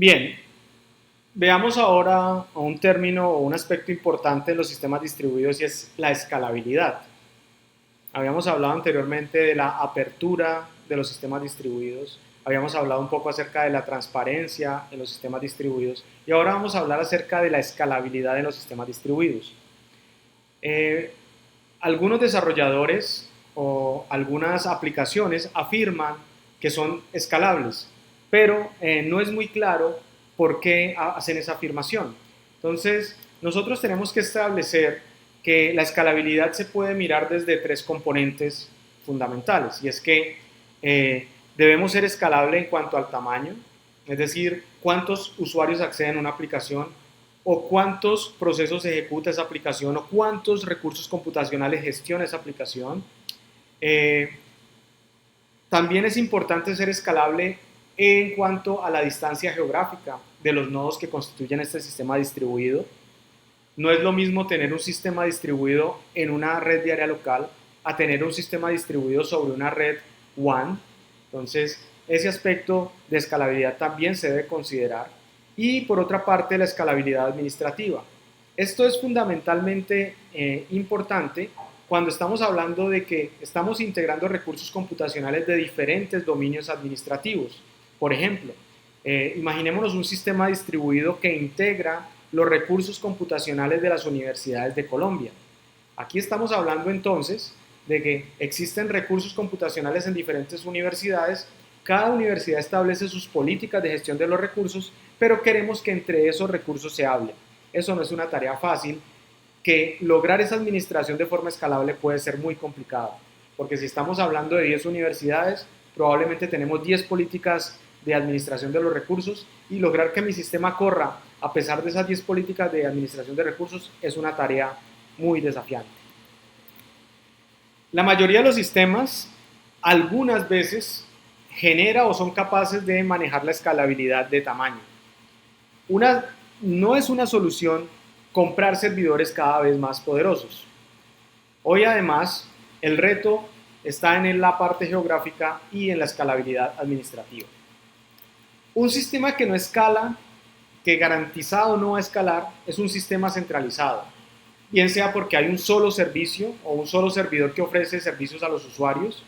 Bien, veamos ahora a un término o un aspecto importante en los sistemas distribuidos y es la escalabilidad. Habíamos hablado anteriormente de la apertura de los sistemas distribuidos, habíamos hablado un poco acerca de la transparencia en los sistemas distribuidos y ahora vamos a hablar acerca de la escalabilidad en los sistemas distribuidos. Eh, Algunos desarrolladores o algunas aplicaciones afirman que son escalables, pero no es muy claro por qué hacen esa afirmación. Entonces, nosotros tenemos que establecer que la escalabilidad se puede mirar desde tres componentes fundamentales, y es que debemos ser escalable en cuanto al tamaño, es decir, cuántos usuarios acceden a una aplicación o cuántos procesos ejecuta esa aplicación o cuántos recursos computacionales gestiona esa aplicación. Eh, También es importante ser escalable en cuanto a la distancia geográfica de los nodos que constituyen este sistema distribuido. No es lo mismo tener un sistema distribuido en una red de área local a tener un sistema distribuido sobre una red WAN. Entonces, ese aspecto de escalabilidad también se debe considerar. Y por otra parte, la escalabilidad administrativa. Esto es fundamentalmente importante cuando estamos hablando de que estamos integrando recursos computacionales de diferentes dominios administrativos. Por ejemplo, imaginémonos un sistema distribuido que integra los recursos computacionales de las universidades de Colombia. Aquí estamos hablando entonces de que existen recursos computacionales en diferentes universidades, cada universidad establece sus políticas de gestión de los recursos, pero queremos que entre esos recursos se hable. Eso no es una tarea fácil, que lograr esa administración de forma escalable puede ser muy complicado, porque si estamos hablando de 10 universidades, probablemente tenemos 10 políticas de administración de los recursos y lograr que mi sistema corra a pesar de esas 10 políticas de administración de recursos es una tarea muy desafiante. La mayoría de los sistemas algunas veces genera o son capaces de manejar la escalabilidad de tamaño. No es una solución comprar servidores cada vez más poderosos. Hoy además el reto está en la parte geográfica y en la escalabilidad administrativa. Un sistema que no escala, que garantizado no va a escalar, es un sistema centralizado, bien sea porque hay un solo servicio o un solo servidor que ofrece servicios a los usuarios,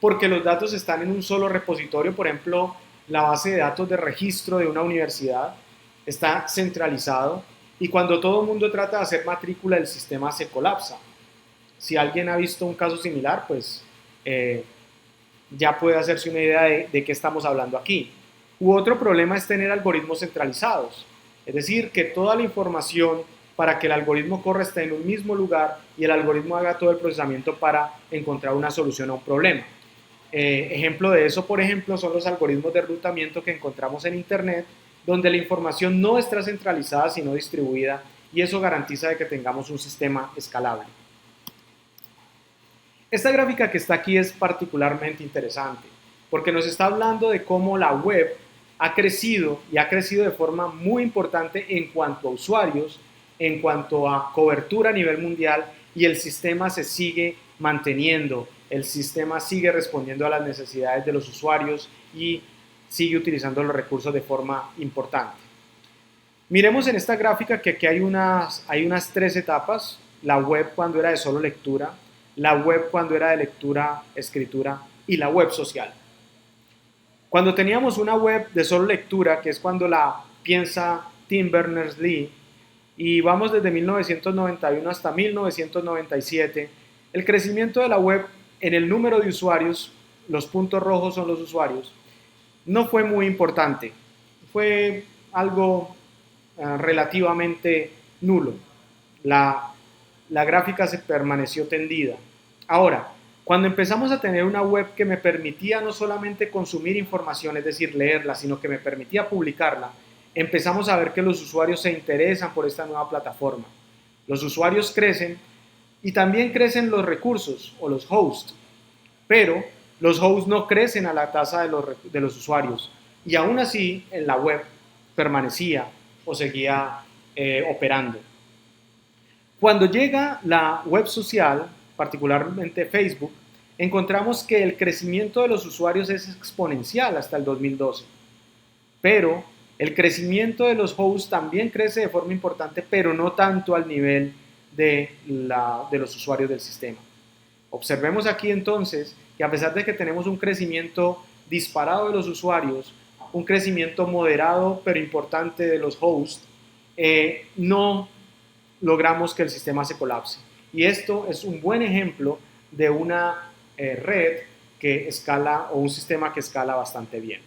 porque los datos están en un solo repositorio, por ejemplo, la base de datos de registro de una universidad está centralizado y cuando todo el mundo trata de hacer matrícula el sistema se colapsa. Si alguien ha visto un caso similar, pues ya puede hacerse una idea de qué estamos hablando aquí. U otro problema es tener algoritmos centralizados, es decir, que toda la información para que el algoritmo corra esté en un mismo lugar y el algoritmo haga todo el procesamiento para encontrar una solución a un problema. Ejemplo de eso, por ejemplo, son los algoritmos de enrutamiento que encontramos en Internet, donde la información no está centralizada, sino distribuida, y eso garantiza de que tengamos un sistema escalable. Esta gráfica que está aquí es particularmente interesante, porque nos está hablando de cómo la web ha crecido y ha crecido de forma muy importante en cuanto a usuarios, en cuanto a cobertura a nivel mundial, y el sistema se sigue manteniendo, el sistema sigue respondiendo a las necesidades de los usuarios y sigue utilizando los recursos de forma importante. Miremos en esta gráfica que aquí hay unas tres etapas: la web cuando era de solo lectura, la web cuando era de lectura, escritura y la web social. Cuando teníamos una web de solo lectura, que es cuando la piensa Tim Berners-Lee, y vamos desde 1991 hasta 1997, el crecimiento de la web en el número de usuarios, los puntos rojos son los usuarios, no fue muy importante, fue algo relativamente nulo. La gráfica se permaneció tendida. Ahora, cuando empezamos a tener una web que me permitía no solamente consumir información, es decir, leerla, sino que me permitía publicarla, empezamos a ver que los usuarios se interesan por esta nueva plataforma. Los usuarios crecen y también crecen los recursos o los hosts, pero los hosts no crecen a la tasa de los usuarios y aún así en la web permanecía o seguía operando. Cuando llega la web social, particularmente Facebook, encontramos que el crecimiento de los usuarios es exponencial hasta el 2012, pero El crecimiento de los hosts también crece de forma importante, pero no tanto al nivel de los usuarios del sistema. Observemos aquí entonces que a pesar de que tenemos un crecimiento disparado de los usuarios, un crecimiento moderado pero importante de los hosts, no logramos que el sistema se colapse. Y esto es un buen ejemplo de una red que escala o un sistema que escala bastante bien.